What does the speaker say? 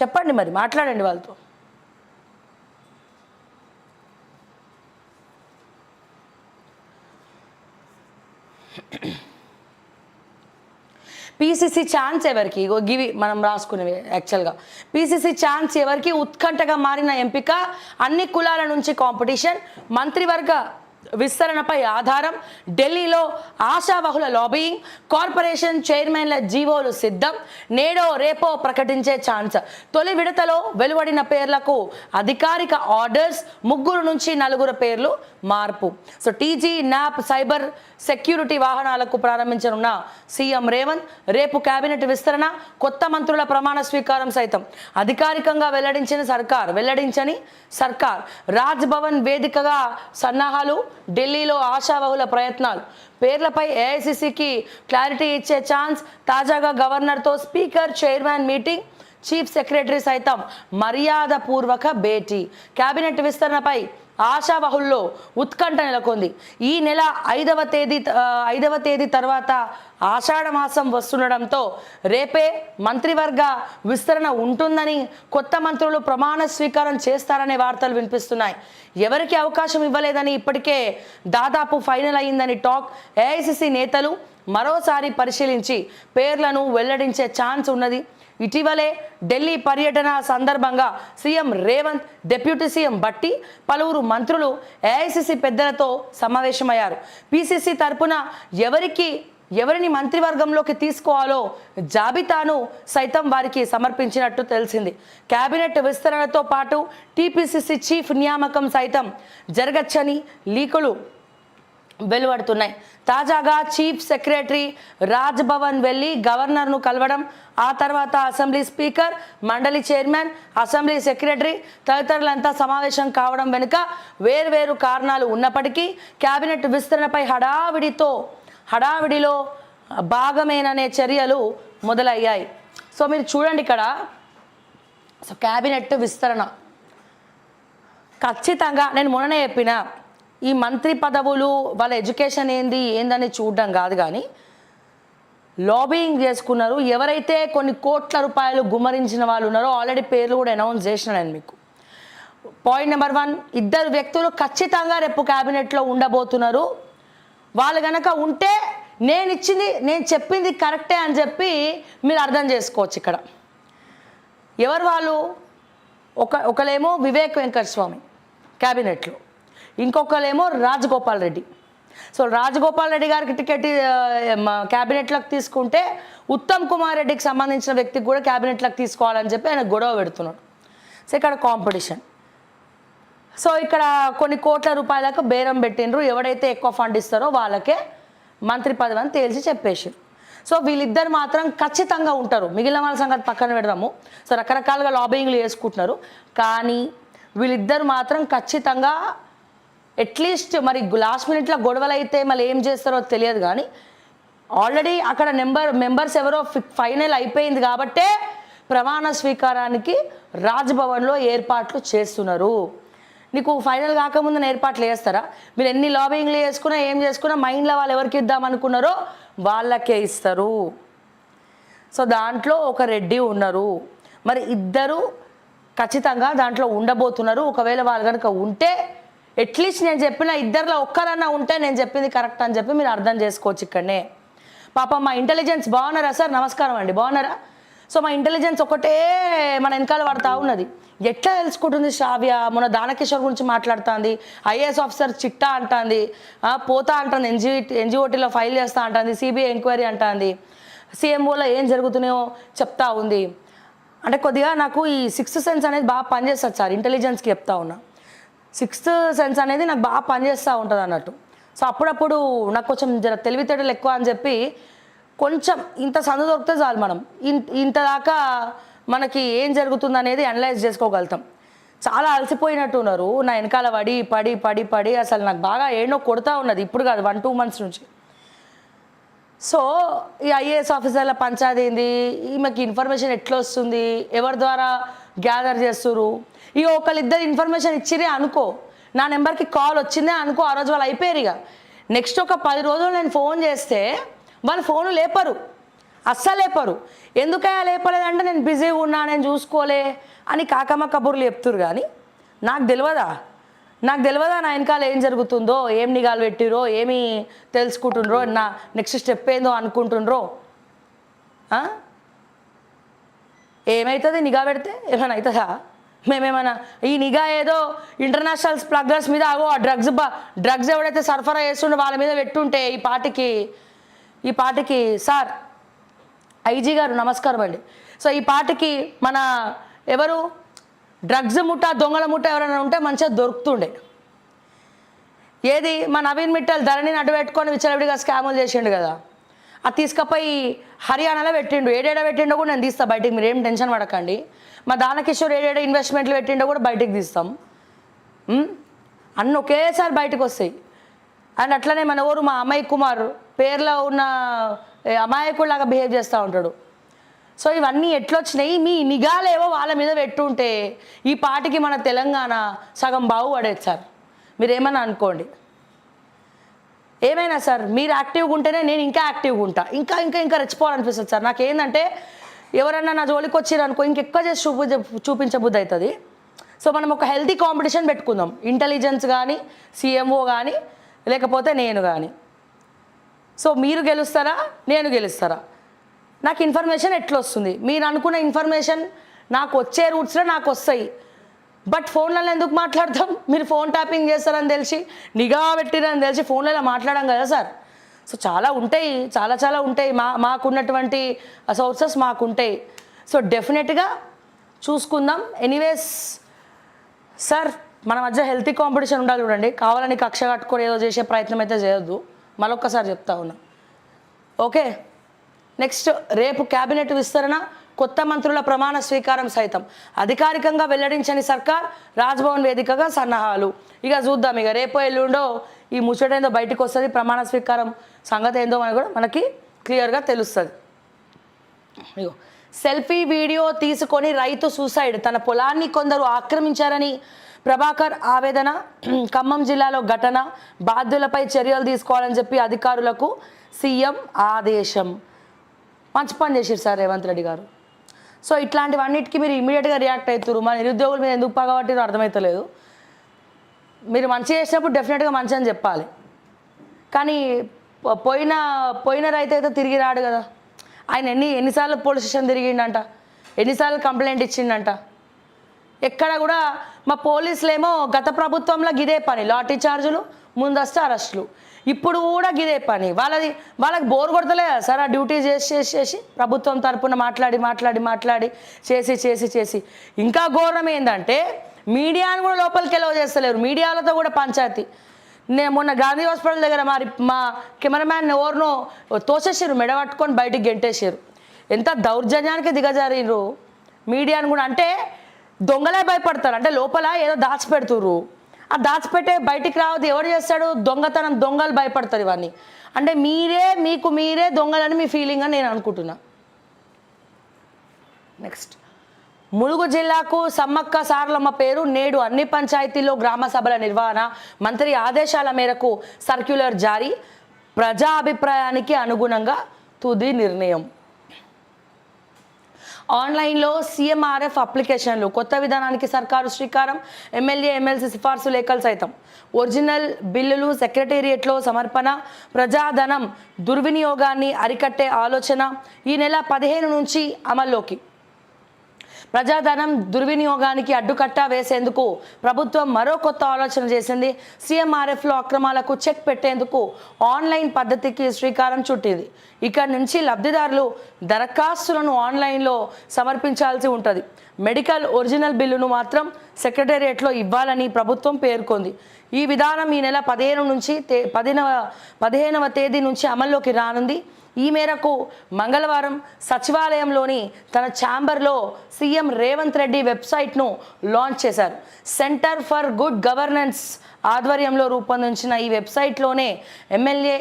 చెప్పండి, మరి మాట్లాడండి వాళ్ళతో. పీసీసీ ఛాన్స్ ఎవరికి, గివి మనం రాసుకునేవి యాక్చువల్గా. పీసీసీ ఛాన్స్ ఎవరికి ఉత్కంఠగా మారిన ఎంపిక, అన్ని కులాల నుంచి కాంపిటీషన్, మంత్రివర్గ విస్తరణపై ఆధారం, ఢిల్లీలో ఆశావహుల లాబియింగ్, కార్పొరేషన్ చైర్మన్ల జీవోలు సిద్ధం, నేడో రేపో ప్రకటించే ఛాన్స్. తొలి విడతలో వెలువడిన పేర్లకు అధికారిక ఆర్డర్స్, 3 నుంచి 4 పేర్లు మార్పు. So TG nap cyber security వాహనాలకు ప్రారంభించనున్న సీఎం రేవంత్, రేపు కేబినెట్ విస్తరణ, కొత్త మంత్రుల ప్రమాణ స్వీకారం సైతం అధికారికంగా వెల్లడించని సర్కార్, రాజ్ భవన్ వేదికగా సన్నాహాలు, ఢిల్లీలో ఆశావహుల ప్రయత్నాలు, పేర్లపై ఏఐసిసికి క్లారిటీ ఇచ్చే ఛాన్స్, తాజాగా గవర్నర్తో speaker chairman meeting, chief secretary సైతం మర్యాదపూర్వక భేటీ, కేబినెట్ విస్తరణపై ఆశావహుల్లో ఉత్కంఠ నెలకొంది. ఈ నెల 5వ తేదీ తర్వాత ఆషాఢ మాసం వస్తుండడంతో రేపే మంత్రివర్గ విస్తరణ ఉంటుందని, కొత్త మంత్రులు ప్రమాణ స్వీకారం చేస్తారనే వార్తలు వినిపిస్తున్నాయి. ఎవరికి అవకాశం ఇవ్వలేదని ఇప్పటికే దాదాపు ఫైనల్ అయ్యిందని టాక్. ఏఐసిసి నేతలు మరోసారి పరిశీలించి పేర్లను వెల్లడించే ఛాన్స్ ఉన్నది. ఇటీవలే ఢిల్లీ పర్యటన సందర్భంగా CM Revanth, deputy CM Bhatti, పలువురు మంత్రులు ఏఐసిసి పెద్దలతో సమావేశమయ్యారు. పీసీసీ తరపున ఎవరిని మంత్రివర్గంలోకి తీసుకోవాలో జాబితాను సైతం వారికి సమర్పించినట్టు తెలిసింది. కేబినెట్ విస్తరణతో పాటు టీపీసీసీ చీఫ్ నియామకం సైతం జరగచ్చని లీకులు వెలువడుతున్నాయి. తాజాగా చీఫ్ సెక్రటరీ రాజ్ భవన్ వెళ్ళి గవర్నర్ను కలవడం, ఆ తర్వాత అసెంబ్లీ స్పీకర్, మండలి చైర్మన్, అసెంబ్లీ సెక్రటరీ తదితరులంతా సమావేశం కావడం వెనుక వేర్వేరు కారణాలు ఉన్నప్పటికీ కేబినెట్ విస్తరణపై హడావిడిలో భాగమేననే చర్యలు మొదలయ్యాయి. సో మీరు చూడండి ఇక్కడ, సో కేబినెట్ విస్తరణ ఖచ్చితంగా, నేను మొన్ననే చెప్పిన, ఈ మంత్రి పదవులు వాళ్ళ ఎడ్యుకేషన్ ఏందని చూడడం కాదు, కానీ లాబింగ్ చేసుకున్నారు. ఎవరైతే కొన్ని కోట్ల రూపాయలు గుమ్మరించిన వాళ్ళు ఉన్నారో ఆల్రెడీ పేర్లు కూడా అనౌన్స్ చేసిన నేను మీకు. పాయింట్ నెంబర్ 1, 2 వ్యక్తులు ఖచ్చితంగా రేపు క్యాబినెట్లో ఉండబోతున్నారు. వాళ్ళు కనుక ఉంటే నేను చెప్పింది కరెక్టే అని చెప్పి మీరు అర్థం చేసుకోవచ్చు. ఇక్కడ ఎవరు వాళ్ళు? ఒకలేమో వివేక్ వెంకటస్వామి క్యాబినెట్లో, ఇంకొకరేమో రాజగోపాల్ రెడ్డి. సో రాజగోపాల్ రెడ్డి గారికి టికెట్ క్యాబినెట్లోకి తీసుకుంటే ఉత్తమ్ కుమార్ రెడ్డికి సంబంధించిన వ్యక్తికి కూడా క్యాబినెట్లోకి తీసుకోవాలని చెప్పి ఆయన గొడవ పెడుతున్నాడు. సో ఇక్కడ కాంపిటీషన్. సో ఇక్కడ కొన్ని కోట్ల రూపాయలకు బేరం పెట్టిండ్రు. ఎవడైతే ఎక్కువ ఫండ్ ఇస్తారో వాళ్ళకే మంత్రి పదవి అని తేల్చి చెప్పేసారు. సో వీళ్ళిద్దరు మాత్రం ఖచ్చితంగా ఉంటారు. మిగిలిన వాళ్ళ సంగతి పక్కన పెడదాము. సో రకరకాలుగా లాబింగ్లు చేసుకుంటున్నారు, కానీ వీళ్ళిద్దరు మాత్రం ఖచ్చితంగా అట్లీస్ట్, మరి లాస్ట్ మినిట్లో గొడవలు అయితే మళ్ళీ ఏం చేస్తారో తెలియదు, కానీ ఆల్రెడీ అక్కడ మెంబర్స్ ఎవరో ఫైనల్ అయిపోయింది కాబట్టే ప్రమాణ స్వీకారానికి రాజ్భవన్లో ఏర్పాట్లు చేస్తున్నారు. నీకు ఫైనల్ కాకముందు ఏర్పాట్లు చేస్తారా? మీరు ఎన్ని లాబింగ్లు చేసుకున్నా ఏం చేసుకున్నా మైండ్లో వాళ్ళు ఎవరికి ఇద్దామనుకున్నారో వాళ్ళకే ఇస్తారు. సో దాంట్లో ఒక రెడ్డి ఉన్నారు, మరి ఇద్దరు ఖచ్చితంగా దాంట్లో ఉండబోతున్నారు. ఒకవేళ వాళ్ళు కనుక ఉంటే అట్లీస్ట్ నేను చెప్పిన ఇద్దరిలో ఒక్కరన్నా ఉంటే నేను చెప్పింది కరెక్ట్ అని చెప్పి మీరు అర్థం చేసుకోవచ్చు. ఇక్కడనే పాపం మా ఇంటెలిజెన్స్ బాగున్నారా సార్? నమస్కారం అండి, బాగున్నారా? సో మా ఇంటెలిజెన్స్ ఒకటే మన వెనకాల పడతా ఉన్నది. ఎట్లా తెలుసుకుంటుంది శ్రావ్య? మొన్న దానకిషోర్ గురించి మాట్లాడుతుంది, ఐఏఎస్ ఆఫీసర్ చిట్టా అంటుంది, పోతా అంటుంది, ఎన్జిఓటీలో ఫైల్ చేస్తా అంటుంది, సిబిఐ ఎంక్వైరీ అంటుంది, సిఎంఓలో ఏం జరుగుతున్నాయో చెప్తా ఉంది. అంటే కొద్దిగా నాకు ఈ 6th సెన్స్ అనేది బాగా పనిచేస్తుంది సార్, ఇంటెలిజెన్స్కి చెప్తా ఉన్నా. 6th సెన్స్ అనేది నాకు బాగా పనిచేస్తూ ఉంటుంది అన్నట్టు. సో అప్పుడప్పుడు నాకు కొంచెం తెలివితేటలు ఎక్కువ అని చెప్పి కొంచెం ఇంత సందు దొరికితే చాలు, మనం ఇంత దాకా మనకి ఏం జరుగుతుంది అనేది అనలైజ్ చేసుకోగలుగుతాం. చాలా అలసిపోయినట్టు ఉన్నారు, నా వెనకాల పడి అసలు నాకు బాగా ఏడో కొడతా ఉన్నది. ఇప్పుడు కాదు, 1-2 months నుంచి. సో ఈ ఐఏఎస్ ఆఫీసర్ల పంచాయతీ ఏంది, ఈమెకి ఇన్ఫర్మేషన్ ఎట్లా వస్తుంది, ఎవరి ద్వారా గ్యాదర్ చేస్తున్నారు? ఇక ఒకళ్ళిద్దరు ఇన్ఫర్మేషన్ ఇచ్చిరే అనుకో, నా నెంబర్కి కాల్ వచ్చిందే అనుకో, ఆ రోజు వాళ్ళు అయిపోయారు. ఇక నెక్స్ట్ ఒక 10 రోజులు నేను ఫోన్ చేస్తే వాళ్ళు ఫోను లేపరు. అస్సలు లేపరు. ఎందుకయ్యా లేపలేదంటే నేను బిజీగా ఉన్నా, నేను చూసుకోలే అని కాకమ్మ కబుర్లు చెప్తురు. కానీ నాకు తెలియదా నా వెనకాల ఏం జరుగుతుందో, ఏం నిఘాలు పెట్టిరో, ఏమి తెలుసుకుంటుండ్రో, నా నెక్స్ట్ స్టెప్ ఏందో అనుకుంటుండ్రో. ఏమవుతుంది నిఘా పెడితే? ఏమైనా అవుతుందా? మేమేమైనా ఈ నిఘా ఏదో ఇంటర్నేషనల్ స్మగ్లర్స్ మీద ఆగో డ్రగ్స్ ఎవడైతే సరఫరా చేస్తుండో వాళ్ళ మీద పెట్టుంటే ఈ పాటికి సార్ ఐజీ గారు నమస్కారం అండి. సో ఈ పాటికి మన ఎవరు డ్రగ్స్ ముఠ, దొంగల ముఠ ఎవరైనా ఉంటే మంచిగా దొరుకుతుండే. ఏది మా నవీన్ మిట్టల్ ధరణిని అడ్డు పెట్టుకొని విచ్చలవిడిగా స్కాములు చేసిండు కదా, అది తీసుకపోయి హర్యానాలో పెట్టిండు. ఏడేడా పెట్టిండో కూడా నేను తీస్తా బయటికి, మీరు ఏం టెన్షన్ పడకండి. మా దానకిషోర్ ఏడేడా ఇన్వెస్ట్మెంట్లు పెట్టిండో కూడా బయటికి తీస్తాం. అన్నీ ఒకేసారి బయటకు వస్తాయి. అండ్ అట్లనే మన ఊరు మా అమ్మాయి కుమార్ పేర్లో ఉన్న అమాయకుడిలాగా బిహేవ్ చేస్తూ ఉంటాడు. సో ఇవన్నీ ఎట్లొచ్చినాయి? మీ నిఘాలేవో వాళ్ళ మీద పెట్టుంటే ఈ పాటికి మన తెలంగాణ సగం బాగుపడేది సార్. మీరేమన్నా అనుకోండి, ఏమైనా సార్ మీరు యాక్టివ్గా ఉంటేనే నేను ఇంకా యాక్టివ్గా ఉంటా, ఇంకా రెచ్చిపోవాలనిపిస్తుంది సార్. నాకేంటంటే ఎవరన్నా నా జోలికి వచ్చిరనుకో ఇంకెక్కువ చేసి చూపించబుద్ధి అవుతుంది. సో మనం ఒక హెల్తీ కాంపిటీషన్ పెట్టుకుందాం, ఇంటెలిజెన్స్ కానీ, సిఎంఓ కానీ, లేకపోతే నేను కానీ. సో మీరు గెలుస్తారా, నేను గెలుస్తారా? నాకు ఇన్ఫర్మేషన్ ఎట్లా వస్తుంది? మీరు అనుకున్న ఇన్ఫర్మేషన్ నాకు వచ్చే రూట్స్లో నాకు వస్తాయి. బట్ ఫోన్లలో ఎందుకు మాట్లాడతాం? మీరు ఫోన్ ట్యాపింగ్ చేస్తారని తెలిసి, నిఘా పెట్టిరని తెలిసి ఫోన్లలో మాట్లాడాం కదా సార్. సో చాలా ఉంటాయి, చాలా ఉంటాయి. మాకున్నటువంటి సోర్సెస్ మాకుంటాయి. సో డెఫినెట్గా చూసుకుందాం. ఎనీవేస్ సార్, మన మధ్య హెల్తీ కాంపిటీషన్ ఉండాలి చూడండి. కావాలని కక్ష కట్టుకొని ఏదో చేసే ప్రయత్నం అయితే చేయొద్దు, మరొక్కసారి చెప్తా ఉన్నా. ఓకే, నెక్స్ట్ రేపు క్యాబినెట్ విస్తరణ, కొత్త మంత్రుల ప్రమాణ స్వీకారం సైతం అధికారికంగా వెల్లడించని సర్కార్, రాజ్భవన్ వేదికగా సన్నాహాలు. ఇక చూద్దాం, ఇక రేపో ఎల్లుండో ఈ ముచ్చటేందో బయటకు వస్తుంది. ప్రమాణ స్వీకారం సంగతి ఏందో అని కూడా మనకి క్లియర్గా తెలుస్తుంది. ఇగో సెల్ఫీ వీడియో తీసుకొని రైతు సూసైడ్, తన పొలాన్ని కొందరు ఆక్రమించారని ప్రభాకర్ ఆవేదన. ఖమ్మం జిల్లాలో ఘటన, బాధ్యులపై చర్యలు తీసుకోవాలని చెప్పి అధికారులకు సీఎం ఆదేశం. మంచి పని చేశారు సార్ రేవంత్ రెడ్డి గారు. సో ఇట్లాంటివన్నిటికీ మీరు ఇమీడియట్గా రియాక్ట్ అవుతారు. మన నిరుద్యోగుల మీద ఎందుకు పగబట్టిరో అర్థమవుతలేదు. మీరు మంచి చేసినప్పుడు డెఫినెట్గా మంచి అని చెప్పాలి. కానీ పోయిన రైతు అయితే తిరిగి రాడు కదా. ఆయన ఎన్నిసార్లు పోలీస్ స్టేషన్ తిరిగిండంట, ఎన్నిసార్లు కంప్లైంట్ ఇచ్చిండంట. ఎక్కడ కూడా మా పోలీసులేమో గత ప్రభుత్వంలో గిదే పని, లాఠీ చార్జులు, ముందస్తు అరెస్టులు. ఇప్పుడు కూడా గిదే పని. వాళ్ళకి బోర్ కొడతలేదు సార్ ఆ డ్యూటీ చేసి ప్రభుత్వం తరపున మాట్లాడి చేసి ఇంకా ఘోరం ఏంటంటే మీడియాను కూడా లోపలికి ఎలవ చేస్తలేరు. మీడియాలతో కూడా పంచాయతీ. నేను మొన్న గాంధీ హాస్పిటల్ దగ్గర మా కెమెరామ్యాన్ ఎవరినో తోసేసారు, మెడబట్టుకొని బయటికి గెంటేసారు. ఎంత దౌర్జన్యానికి దిగజారు మీడియాను కూడా. అంటే దొంగలే భయపడతారు, అంటే లోపల ఏదో దాచిపెడుతుర్రు. ఆ దాచిపెట్టే బయటికి రావద్దు. ఎవరు చేస్తాడు దొంగతనం? దొంగలు భయపడతారు ఇవన్నీ. అంటే మీకు మీరే దొంగలని మీ ఫీలింగ్ అని నేను అనుకుంటున్నా. నెక్స్ట్, ములుగు జిల్లాకు సమ్మక్క సారలమ్మ పేరు. నేడు అన్ని పంచాయతీల్లో గ్రామ సభల నిర్వహణ. మంత్రి ఆదేశాల మేరకు సర్క్యులర్ జారీ. ప్రజా అభిప్రాయానికి అనుగుణంగా తుది నిర్ణయం. ఆన్లైన్లో సీఎంఆర్ఎఫ్ అప్లికేషన్లు, కొత్త విధానానికి సర్కారు శ్రీకారం. ఎమ్మెల్యే ఎమ్మెల్సీ సిఫార్సు లేఖలు సైతం. ఒరిజినల్ బిల్లులు సెక్రటేరియట్లో సమర్పణ. ప్రజాధనం దుర్వినియోగాన్ని అరికట్టే ఆలోచన. ఈ నెల 15 నుంచి అమల్లోకి. ప్రజాధనం దుర్వినియోగానికి అడ్డుకట్ట వేసేందుకు ప్రభుత్వం మరో కొత్త ఆలోచన చేసింది. సీఎంఆర్ఎఫ్లో అక్రమాలకు చెక్ పెట్టేందుకు ఆన్లైన్ పద్ధతికి శ్రీకారం చుట్టింది. ఇక్కడి నుంచి లబ్ధిదారులు దరఖాస్తులను ఆన్లైన్లో సమర్పించాల్సి ఉంటుంది. మెడికల్ ఒరిజినల్ బిల్లును మాత్రం సెక్రటేరియట్లో ఇవ్వాలని ప్రభుత్వం పేర్కొంది. ఈ విధానం ఈ నెల 15వ తేదీ నుంచి అమల్లోకి రానుంది. ఈ మేరకు మంగళవారం సచివాలయంలోని తన ఛాంబర్లో సీఎం రేవంత్ రెడ్డి వెబ్సైట్ను లాంచ్ చేశారు. సెంటర్ ఫర్ గుడ్ గవర్నెన్స్ ఆధ్వర్యంలో రూపొందించిన ఈ వెబ్సైట్లోనే ఎమ్మెల్యే